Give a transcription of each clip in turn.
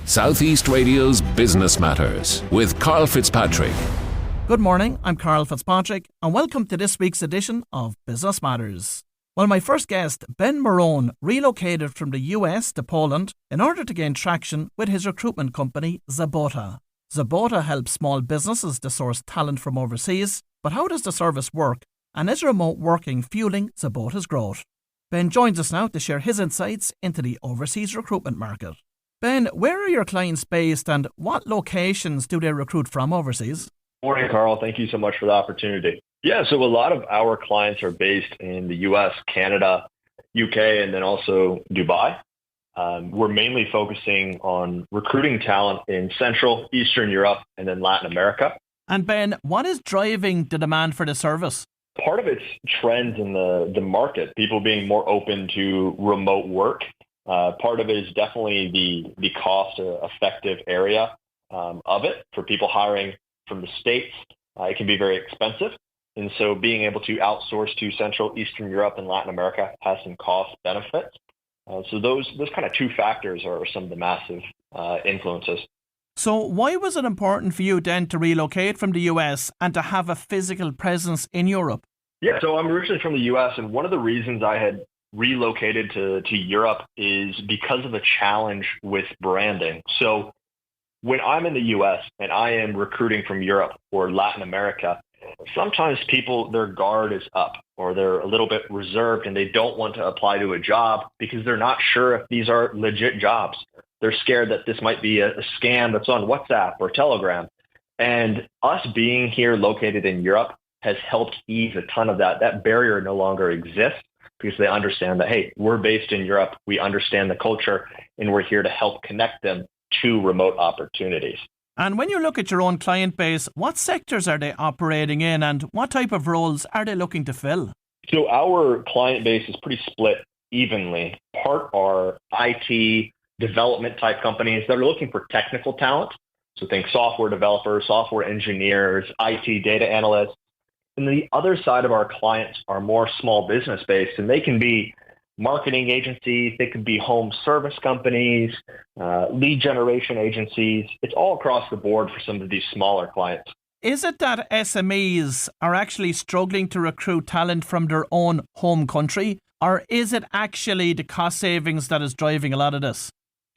Southeast Radio's Business Matters with Karl Fitzpatrick. Good morning, I'm Karl Fitzpatrick and welcome to this week's edition of Business Matters. Well, my first guest, Ben Moróne, relocated from the US to Poland in order to gain traction with his recruitment company, Zabota. Zabota helps small businesses to source talent from overseas, but how does the service work, and is remote working fueling Zabota's growth? Ben joins us now to share his insights into the overseas recruitment market. Ben, where are your clients based and what locations do they recruit from overseas? Morning, Carl. Thank you so much for the opportunity. Yeah, so a lot of our clients are based in the US, Canada, UK, and then also Dubai. We're mainly focusing on recruiting talent in Central, Eastern Europe, and then Latin America. And Ben, what is driving the demand for the service? Part of it's trends in the market, people being more open to remote work. Part of it is definitely the cost-effective area of it. For people hiring from the States, it can be very expensive. And so being able to outsource to Central, Eastern Europe, and Latin America has some cost benefits. So those kind of two factors are some of the massive influences. So why was it important for you then to relocate from the US and to have a physical presence in Europe? Yeah, so I'm originally from the US, and one of the reasons I had relocated to Europe is because of the challenge with branding. So when I'm in the US and I am recruiting from Europe or Latin America, sometimes people, their guard is up or they're a little bit reserved and they don't want to apply to a job because they're not sure if these are legit jobs. They're scared that this might be a scam that's on WhatsApp or Telegram. And us being here located in Europe has helped ease a ton of that. That barrier no longer exists because they understand that, hey, we're based in Europe, we understand the culture, and we're here to help connect them to remote opportunities. And when you look at your own client base, what sectors are they operating in and what type of roles are they looking to fill? So our client base is pretty split evenly. Part are IT development type companies that are looking for technical talent. So think software developers, software engineers, IT data analysts. And the other side of our clients are more small business based, and they can be marketing agencies, they could be home service companies, lead generation agencies. It's all across the board for some of these smaller clients. Is it that SMEs are actually struggling to recruit talent from their own home country, or is it actually the cost savings that is driving a lot of this?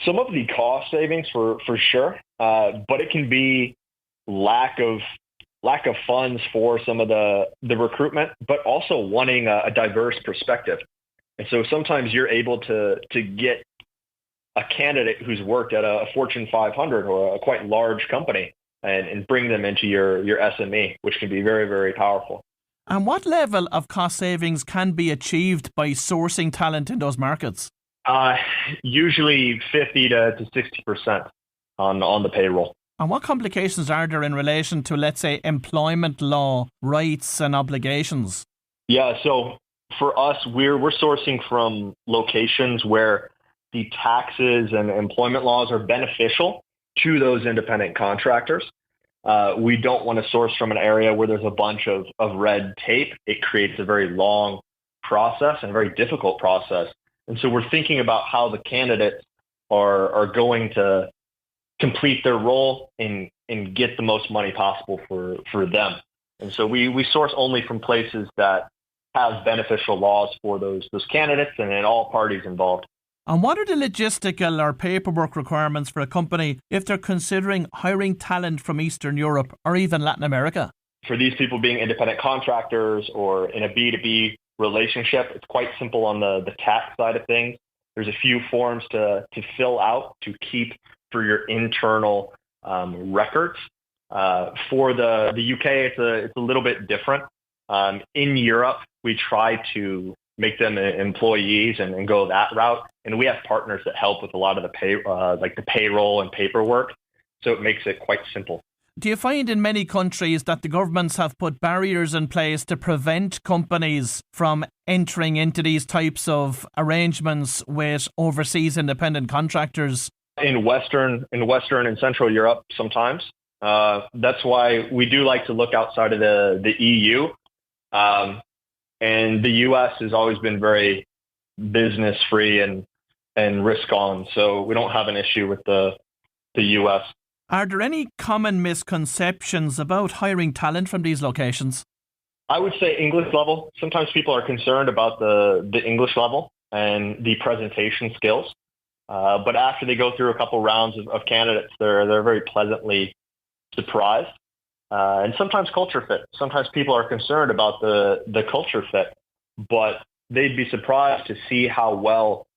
Some of the cost savings for sure, but it can be lack of funds for some of the recruitment, but also wanting a diverse perspective. And so sometimes you're able to get a candidate who's worked at a Fortune 500 or a quite large company and bring them into your SME, which can be very, very powerful. And what level of cost savings can be achieved by sourcing talent in those markets? Usually 50 to 60% on the payroll. And what complications are there in relation to, let's say, employment law, rights and obligations? Yeah, so for us, we're sourcing from locations where the taxes and employment laws are beneficial to those independent contractors. We don't want to source from an area where there's a bunch of red tape. It creates a very long process and a very difficult process. And so we're thinking about how the candidates are going to complete their role and get the most money possible for them. And so we source only from places that have beneficial laws for those candidates and in all parties involved. And what are the logistical or paperwork requirements for a company if they're considering hiring talent from Eastern Europe or even Latin America? For these people being independent contractors or in a B2B relationship, it's quite simple on the tax side of things. There's a few forms to fill out to keep for your internal records. For the UK, it's a little bit different. In Europe, we try to make them employees and go that route. And we have partners that help with a lot of the payroll and paperwork. So it makes it quite simple. Do you find in many countries that the governments have put barriers in place to prevent companies from entering into these types of arrangements with overseas independent contractors? In Western and Central Europe, sometimes. That's why we do like to look outside of the EU. And the US has always been very business free and risk on. So we don't have an issue with the the U.S. Are there any common misconceptions about hiring talent from these locations? I would say English level. Sometimes people are concerned about the English level and the presentation skills. But after they go through a couple rounds of candidates, they're very pleasantly surprised. And sometimes culture fit. Sometimes people are concerned about the culture fit, but they'd be surprised to see how well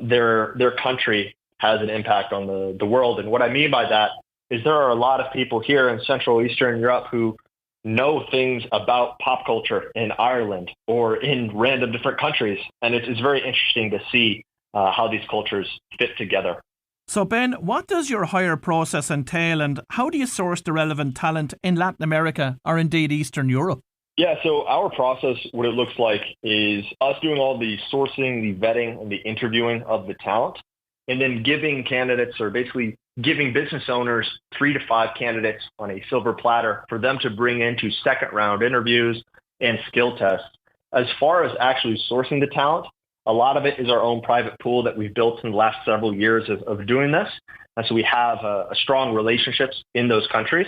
their country has an impact on the world. And what I mean by that is there are a lot of people here in Central Eastern Europe who know things about pop culture in Ireland or in random different countries. And it's very interesting to see how these cultures fit together. So Ben, what does your hire process entail and how do you source the relevant talent in Latin America or indeed Eastern Europe? Yeah, so our process, what it looks like is us doing all the sourcing, the vetting, and the interviewing of the talent, and then giving candidates or basically giving business owners 3 to 5 candidates on a silver platter for them to bring into second round interviews and skill tests. As far as actually sourcing the talent, a lot of it is our own private pool that we've built in the last several years of doing this. And so we have strong relationships in those countries,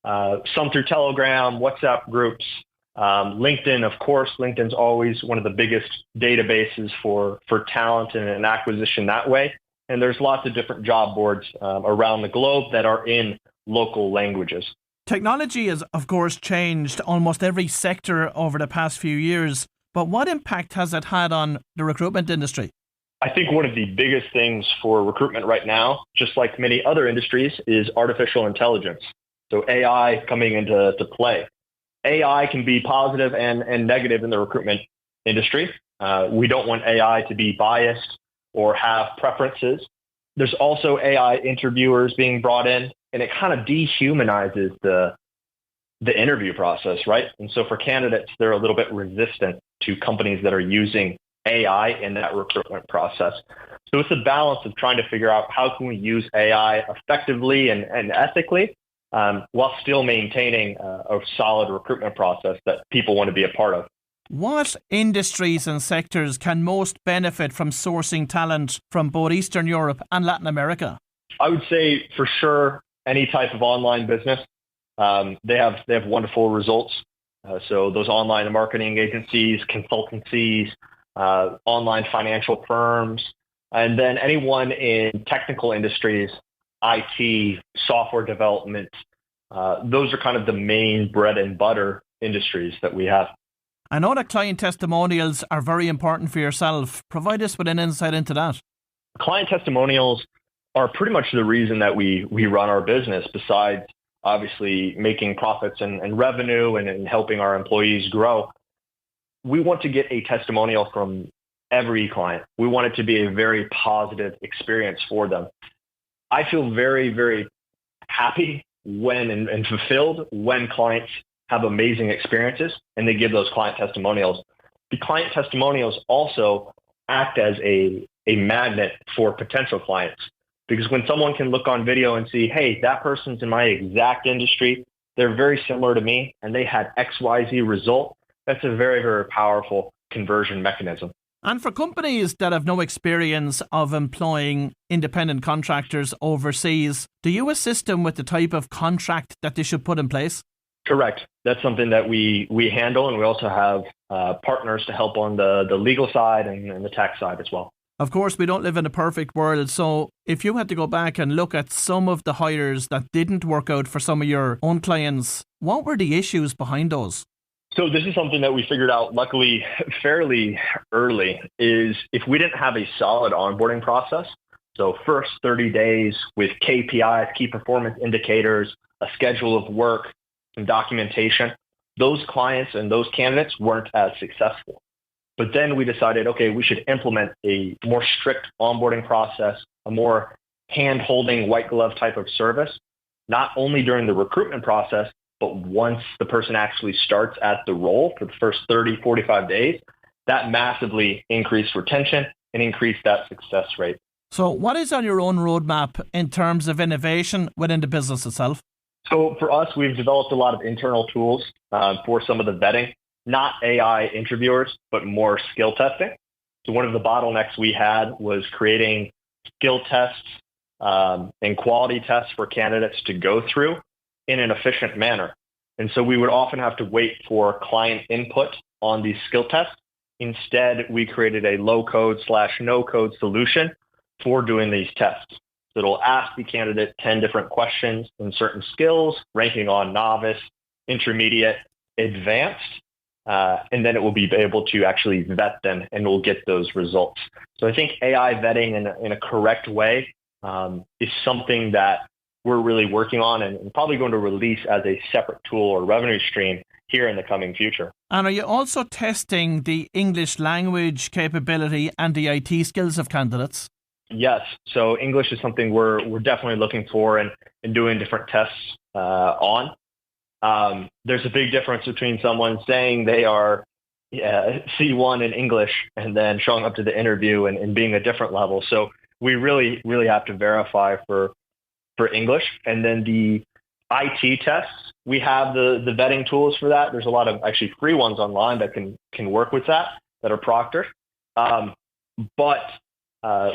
some through Telegram, WhatsApp groups, LinkedIn, of course. LinkedIn's always one of the biggest databases for talent and acquisition that way. And there's lots of different job boards around the globe that are in local languages. Technology has, of course, changed almost every sector over the past few years. But what impact has it had on the recruitment industry? I think one of the biggest things for recruitment right now, just like many other industries, is artificial intelligence. So AI coming into play. AI can be positive and negative in the recruitment industry. We don't want AI to be biased or have preferences. There's also AI interviewers being brought in, and it kind of dehumanizes the interview process, right? And so for candidates, they're a little bit resistant to companies that are using AI in that recruitment process. So it's a balance of trying to figure out how can we use AI effectively and ethically, while still maintaining a solid recruitment process that people want to be a part of. What industries and sectors can most benefit from sourcing talent from both Eastern Europe and Latin America? I would say for sure any type of online business. They have wonderful results. So those online marketing agencies, consultancies, online financial firms, and then anyone in technical industries, IT, software development. Those are kind of the main bread and butter industries that we have. I know that client testimonials are very important for yourself. Provide us with an insight into that. Client testimonials are pretty much the reason that we run our business, besides obviously making profits and revenue and helping our employees grow. We want to get a testimonial from every client. We want it to be a very positive experience for them. I feel very, very happy when and fulfilled when clients have amazing experiences and they give those client testimonials. The client testimonials also act as a magnet for potential clients. Because when someone can look on video and see, hey, that person's in my exact industry, they're very similar to me, and they had XYZ result, that's a very, very powerful conversion mechanism. And for companies that have no experience of employing independent contractors overseas, do you assist them with the type of contract that they should put in place? Correct. That's something that we handle, and we also have partners to help on the legal side and the tax side as well. Of course, we don't live in a perfect world, so if you had to go back and look at some of the hires that didn't work out for some of your own clients, what were the issues behind those? So this is something that we figured out, luckily, fairly early, is if we didn't have a solid onboarding process, so first 30 days with KPIs, key performance indicators, a schedule of work, some documentation, those clients and those candidates weren't as successful. But then we decided, okay, we should implement a more strict onboarding process, a more hand-holding, white glove type of service, not only during the recruitment process, but once the person actually starts at the role for the first 30, 45 days, that massively increased retention and increased that success rate. So what is on your own roadmap in terms of innovation within the business itself? So for us, we've developed a lot of internal tools for some of the vetting. Not AI interviewers, but more skill testing. So one of the bottlenecks we had was creating skill tests and quality tests for candidates to go through in an efficient manner. And so we would often have to wait for client input on these skill tests. Instead, we created a low-code/no-code solution for doing these tests. So it'll ask the candidate 10 different questions in certain skills, ranking on novice, intermediate, advanced, and then it will be able to actually vet them and we'll get those results. So I think AI vetting in a correct way is something that we're really working on and probably going to release as a separate tool or revenue stream here in the coming future. And are you also testing the English language capability and the IT skills of candidates? Yes. So English is something we're definitely looking for and doing different tests on. There's a big difference between someone saying they are C1 in English and then showing up to the interview and being a different level. So we really, really have to verify for English. And then the IT tests, we have the vetting tools for that. There's a lot of actually free ones online that can work with that are proctored. But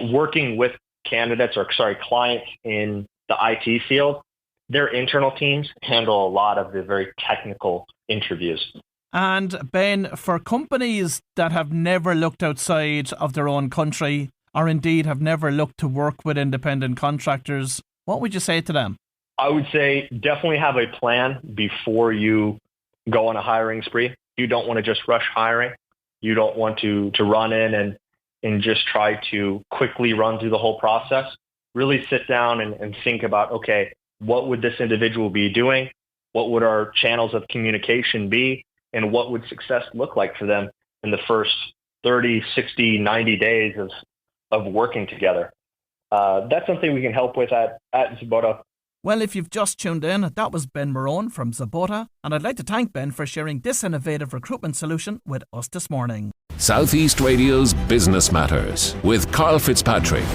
working with clients in the IT field, their internal teams handle a lot of the very technical interviews. And Ben, for companies that have never looked outside of their own country or indeed have never looked to work with independent contractors, what would you say to them? I would say definitely have a plan before you go on a hiring spree. You don't want to just rush hiring. You don't want to run in and just try to quickly run through the whole process. Really sit down and think about, okay, what would this individual be doing? What would our channels of communication be? And what would success look like for them in the first 30, 60, 90 days of working together? That's something we can help with at Zabota. Well, if you've just tuned in, that was Ben Moróne from Zabota, and I'd like to thank Ben for sharing this innovative recruitment solution with us this morning. Southeast Radio's Business Matters with Karl Fitzpatrick.